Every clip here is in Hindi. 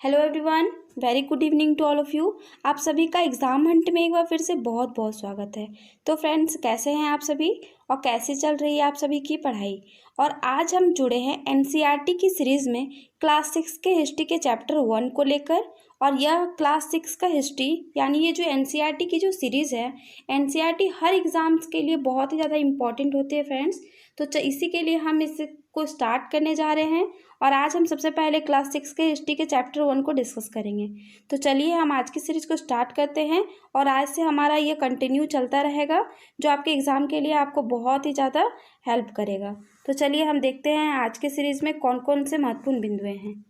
Hello everyone, very good evening to all of you. आप सभी का एग्ज़ाम हंट में एक बार फिर से बहुत बहुत स्वागत है। तो फ्रेंड्स, कैसे हैं आप सभी और कैसे चल रही है आप सभी की पढ़ाई। और आज हम जुड़े हैं एनसीईआरटी की सीरीज़ में क्लास 6 के हिस्ट्री के चैप्टर 1 को लेकर। और यह क्लास 6 का हिस्ट्री यानी ये जो एनसीईआरटी की जो सीरीज़ है, एनसीईआरटी हर एग्ज़ाम्स के लिए बहुत ही ज़्यादा इंपॉर्टेंट होती है फ्रेंड्स। तो इसी के लिए हम इसको स्टार्ट करने जा रहे हैं। और आज हम सबसे पहले क्लास 6 के हिस्ट्री के चैप्टर 1 को डिस्कस करेंगे। तो चलिए हम आज की सीरीज़ को स्टार्ट करते हैं और आज से हमारा ये कंटिन्यू चलता रहेगा, जो आपके एग्ज़ाम के लिए आपको बहुत ही ज़्यादा हेल्प करेगा। तो चलिए हम देखते हैं आज के सीरीज़ में कौन कौन से महत्वपूर्ण बिंदुएँ हैं।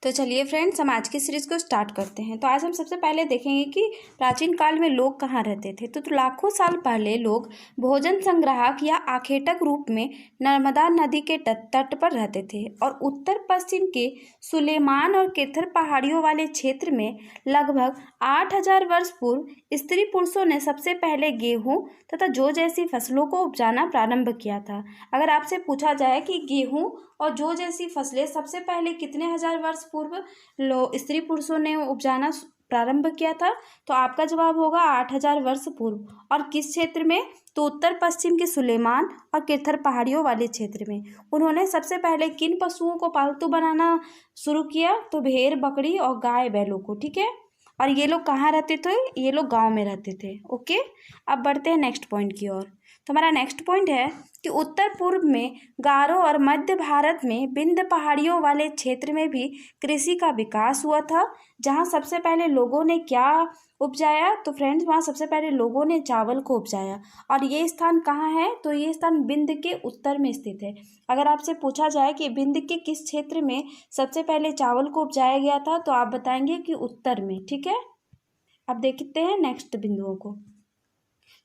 तो चलिए फ्रेंड्स, हम आज की सीरीज़ को स्टार्ट करते हैं। तो आज हम सबसे पहले देखेंगे कि प्राचीन काल में लोग कहाँ रहते थे। तो लाखों साल पहले लोग भोजन संग्राहक या आखेटक रूप में नर्मदा नदी के तट पर रहते थे और उत्तर पश्चिम के सुलेमान और केथर पहाड़ियों वाले क्षेत्र में लगभग 8000 वर्ष पूर्व स्त्री पुरुषों ने सबसे पहले गेहूँ तथा जौ जैसी फसलों को उपजाना प्रारंभ किया था। अगर आपसे पूछा जाए कि गेहूँ और जौ जैसी फसलें सबसे पहले कितने हजार वर्ष पूर्व स्त्री पुरुषों ने उपजाना प्रारंभ किया था, तो आपका जवाब होगा 8000 वर्ष पूर्व। और किस क्षेत्र में? तो उत्तर पश्चिम के सुलेमान और केथर पहाड़ियों वाले क्षेत्र में। उन्होंने सबसे पहले किन पशुओं को पालतू बनाना शुरू किया? तो भेड़, बकरी और गाय बैलों को। ठीक है। और ये लोग कहाँ रहते थे? ये लोग गांव में रहते थे। ओके, अब बढ़ते हैं नेक्स्ट पॉइंट की ओर। तो हमारा नेक्स्ट पॉइंट है कि उत्तर पूर्व में गारो और मध्य भारत में विंध्य पहाड़ियों वाले क्षेत्र में भी कृषि का विकास हुआ था। जहाँ सबसे पहले लोगों ने क्या उपजाया? तो फ्रेंड्स, वहाँ सबसे पहले लोगों ने चावल को उपजाया। और ये स्थान कहाँ है? तो ये स्थान विंध्य के उत्तर में स्थित है। अगर आपसे पूछा जाए कि विंध्य के किस क्षेत्र में सबसे पहले चावल को उपजाया गया था, तो आप बताएंगे कि उत्तर में। ठीक है। अब देखते हैं नेक्स्ट बिंदुओं को।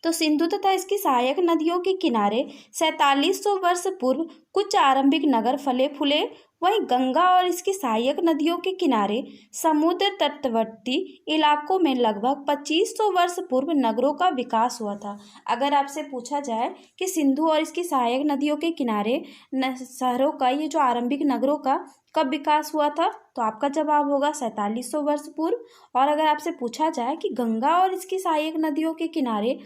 तो सिंधु तथा इसकी सहायक नदियों के किनारे 4700 वर्ष पूर्व कुछ आरंभिक नगर फले फूले। वहीं गंगा और इसकी सहायक नदियों के किनारे समुद्र तटवर्ती इलाकों में लगभग 2500 वर्ष पूर्व नगरों का विकास हुआ था। अगर आपसे पूछा जाए कि सिंधु और इसकी सहायक नदियों के किनारे शहरों का, ये जो आरंभिक नगरों का कब विकास हुआ था, तो आपका जवाब होगा 4700 वर्ष पूर्व। और अगर आपसे पूछा जाए कि गंगा और इसकी सहायक नदियों के किनारे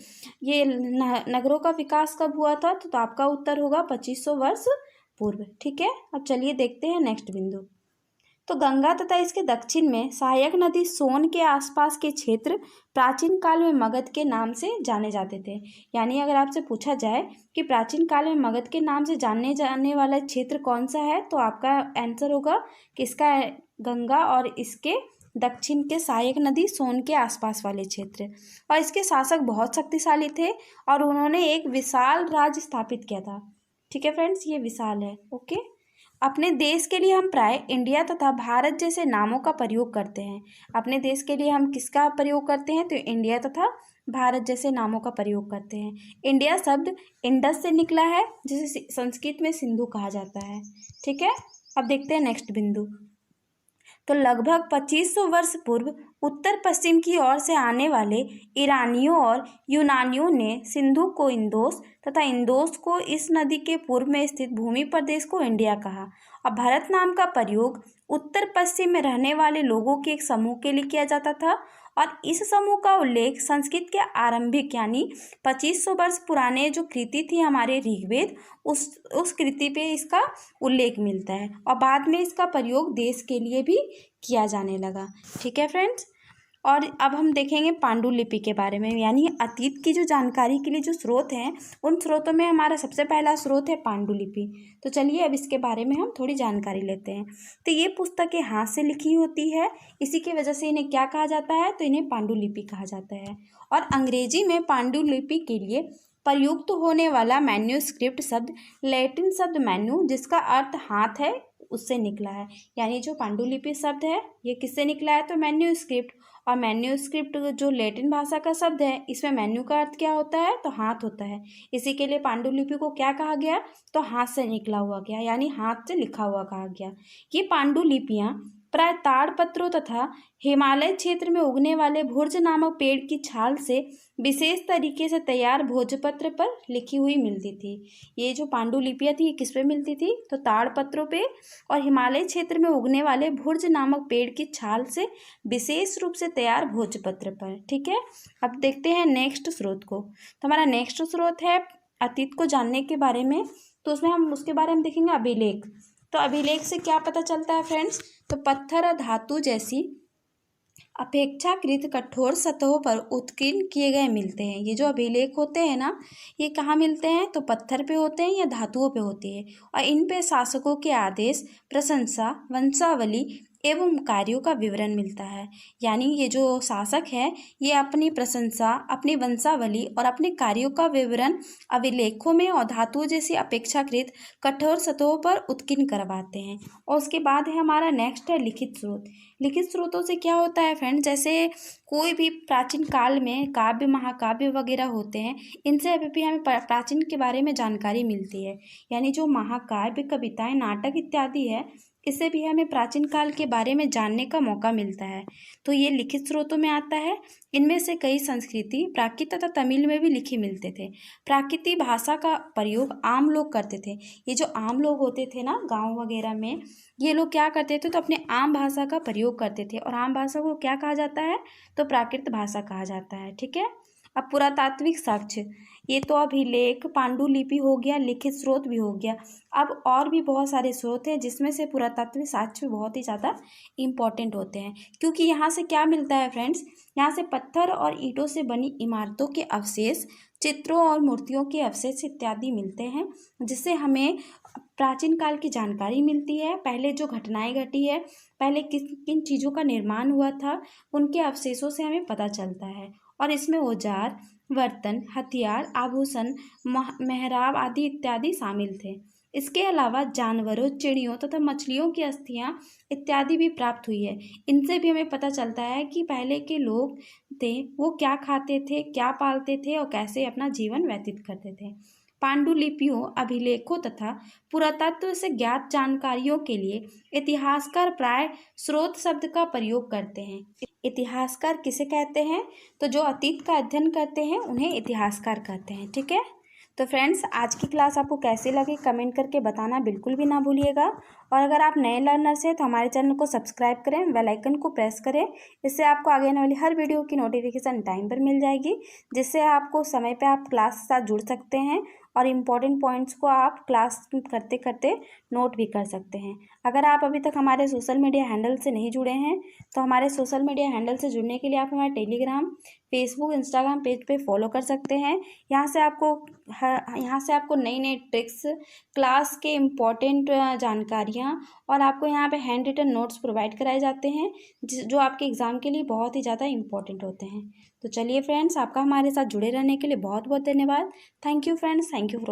ये नगरों का विकास कब हुआ था, तो आपका उत्तर होगा 2500 वर्ष पूर्व। ठीक है। अब चलिए देखते हैं नेक्स्ट बिंदु। तो गंगा तथा इसके दक्षिण में सहायक नदी सोन के आसपास के क्षेत्र प्राचीन काल में मगध के नाम से जाने जाते थे। यानी अगर आपसे पूछा जाए कि प्राचीन काल में मगध के नाम से जाने जाने वाला क्षेत्र कौन सा है, तो आपका आंसर होगा कि इसका गंगा और इसके दक्षिण के सहायक नदी सोन के आसपास वाले क्षेत्र। और इसके शासक बहुत शक्तिशाली थे और उन्होंने एक विशाल राज्य स्थापित किया था। ठीक है फ्रेंड्स, ये विशाल है। ओके। अपने देश के लिए हम प्राय इंडिया तथा भारत जैसे नामों का प्रयोग करते हैं। अपने देश के लिए हम किसका प्रयोग करते हैं? तो इंडिया तथा भारत जैसे नामों का प्रयोग करते हैं। इंडिया शब्द इंडस से निकला है, जिसे संस्कृत में सिंधु कहा जाता है। ठीक है। अब देखते हैं नेक्स्ट बिंदु। तो लगभग 2500 वर्ष पूर्व उत्तर पश्चिम की ओर से आने वाले ईरानियों और यूनानियों ने सिंधु को इंदोस तथा इंदोस को इस नदी के पूर्व में स्थित भूमि प्रदेश को इंडिया कहा। और भारत नाम का प्रयोग उत्तर पश्चिम में रहने वाले लोगों के एक समूह के लिए किया जाता था। और इस समूह का उल्लेख संस्कृत के आरंभिक यानी 2500 वर्ष पुराने जो कृति थी हमारे ऋग्वेद, उस कृति पे इसका उल्लेख मिलता है। और बाद में इसका प्रयोग देश के लिए भी किया जाने लगा। ठीक है फ्रेंड्स। और अब हम देखेंगे पांडुलिपि के बारे में, यानी अतीत की जो जानकारी के लिए जो स्रोत हैं, उन स्रोतों में हमारा सबसे पहला स्रोत है पांडुलिपि। तो चलिए अब इसके बारे में हम थोड़ी जानकारी लेते हैं। तो ये पुस्तकें हाथ से लिखी होती है, इसी की वजह से इन्हें क्या कहा जाता है? तो इन्हें पांडुलिपि कहा जाता है। और अंग्रेजी में पांडुलिपि के लिए प्रयुक्त होने वाला मैन्यूस्क्रिप्ट शब्द लैटिन शब्द मैन्यू, जिसका अर्थ हाथ है, उससे निकला है। यानी जो पांडुलिपि शब्द है ये किससे निकला है? तो मैन्यूस्क्रिप्ट। और मैन्यूस्क्रिप्ट जो लैटिन भाषा का शब्द है, इसमें मैन्यू का अर्थ क्या होता है? तो हाथ होता है। इसी के लिए पांडुलिपि को क्या कहा गया? तो हाथ से निकला हुआ गया, यानी हाथ से लिखा हुआ कहा गया। ये पांडुलिपियाँ प्राय ताड़पत्रों तथा हिमालय क्षेत्र में उगने वाले भुर्ज नामक पेड़ की छाल से विशेष तरीके से तैयार भोजपत्र पर लिखी हुई मिलती थी। ये जो पांडुलिपियाँ थी ये किस पे मिलती थी? तो ताड़पत्रों पे और हिमालय क्षेत्र में उगने वाले भुर्ज नामक पेड़ की छाल से विशेष रूप से तैयार भोजपत्र पर। ठीक है, अब देखते हैं नेक्स्ट स्रोत को। तो हमारा नेक्स्ट स्रोत है अतीत को जानने के बारे में, तो उसमें हम उसके बारे में देखेंगे अभिलेख। तो अभिलेख से क्या पता चलता है फ्रेंड्स? तो पत्थर और धातु जैसी अपेक्षाकृत कठोर सतहों पर उत्कीर्ण किए गए मिलते हैं। ये जो अभिलेख होते हैं ना, ये कहाँ मिलते हैं? तो पत्थर पे होते हैं या धातुओं पे होते हैं, और इन पे शासकों के आदेश, प्रशंसा, वंशावली एवं कार्यों का विवरण मिलता है। यानी ये जो शासक है ये अपनी प्रशंसा, अपनी वंशावली और अपने कार्यों का विवरण अभिलेखों में और धातुओं जैसी अपेक्षाकृत कठोर सतहों पर उत्कीर्ण करवाते हैं। और उसके बाद है हमारा नेक्स्ट है लिखित स्रोत। लिखित स्रोतों से क्या होता है फ्रेंड? जैसे कोई भी प्राचीन काल में काव्य, महाकाव्य वगैरह होते हैं, इनसे अभी भी हमें प्राचीन के बारे में जानकारी मिलती है। यानी जो महाकाव्य, कविताएं, नाटक इत्यादि है, इससे भी हमें प्राचीन काल के बारे में जानने का मौका मिलता है। तो ये लिखित स्रोतों में आता है। इनमें से कई संस्कृति, प्राकृत तथा तमिल में भी लिखे मिलते थे। प्राकृतिक भाषा का प्रयोग आम लोग करते थे। ये जो आम लोग होते थे ना गांव वगैरह में, ये लोग क्या करते थे? तो अपने आम भाषा का प्रयोग करते थे, और आम भाषा को क्या कहा जाता है? तो प्राकृत भाषा कहा जाता है। ठीक है, अब पुरातात्विक साक्ष्य, ये तो अभिलेख, पांडुलिपि हो गया, लिखित स्रोत भी हो गया। अब और भी बहुत सारे स्रोत हैं जिसमें से पुरातात्विक साक्ष्य बहुत ही ज़्यादा इम्पॉर्टेंट होते हैं, क्योंकि यहाँ से क्या मिलता है फ्रेंड्स? यहाँ से पत्थर और ईंटों से बनी इमारतों के अवशेष, चित्रों और मूर्तियों के अवशेष इत्यादि मिलते हैं, जिससे हमें प्राचीन काल की जानकारी मिलती है। पहले जो घटनाएं घटी है, पहले किन किन चीज़ों का निर्माण हुआ था, उनके अवशेषों से हमें पता चलता है। और इसमें औजार, बर्तन, हथियार, आभूषण, मेहराब आदि इत्यादि शामिल थे। इसके अलावा जानवरों, चिड़ियों तथा मछलियों की अस्थियां इत्यादि भी प्राप्त हुई है। इनसे भी हमें पता चलता है कि पहले के लोग थे वो क्या खाते थे, क्या पालते थे और कैसे अपना जीवन व्यतीत करते थे। पांडुलिपियों, अभिलेखों तथा पुरातत्व से ज्ञात जानकारियों के लिए इतिहासकार प्राय स्रोत शब्द का प्रयोग करते हैं। इतिहासकार किसे कहते हैं? तो जो अतीत का अध्ययन करते हैं उन्हें इतिहासकार कहते हैं। ठीक है, तो फ्रेंड्स आज की क्लास आपको कैसी लगी कमेंट करके बताना बिल्कुल भी ना भूलिएगा। और अगर आप नए लर्नर्स हैं तो हमारे चैनल को सब्सक्राइब करें, बेल आइकन को प्रेस करें। इससे आपको आगे आने वाली हर वीडियो की नोटिफिकेशन टाइम पर मिल जाएगी, जिससे आपको समय पे आप क्लास के साथ जुड़ सकते हैं और इम्पॉर्टेंट पॉइंट्स को आप क्लास करते करते नोट भी कर सकते हैं। अगर आप अभी तक हमारे सोशल मीडिया हैंडल से नहीं जुड़े हैं तो हमारे सोशल मीडिया हैंडल से जुड़ने के लिए आप हमारे टेलीग्राम, फेसबुक, इंस्टाग्राम पेज पे फॉलो कर सकते हैं। यहाँ से आपको नई नई ट्रिक्स, क्लास के इम्पॉर्टेंट जानकारियाँ और आपको यहाँ पे हैंड रिटन नोट्स प्रोवाइड कराए जाते हैं, जो आपके एग्ज़ाम के लिए बहुत ही ज़्यादा इम्पॉर्टेंट होते हैं। तो चलिए फ्रेंड्स, आपका हमारे साथ जुड़े रहने के लिए बहुत बहुत धन्यवाद। Thank you friends, thank you for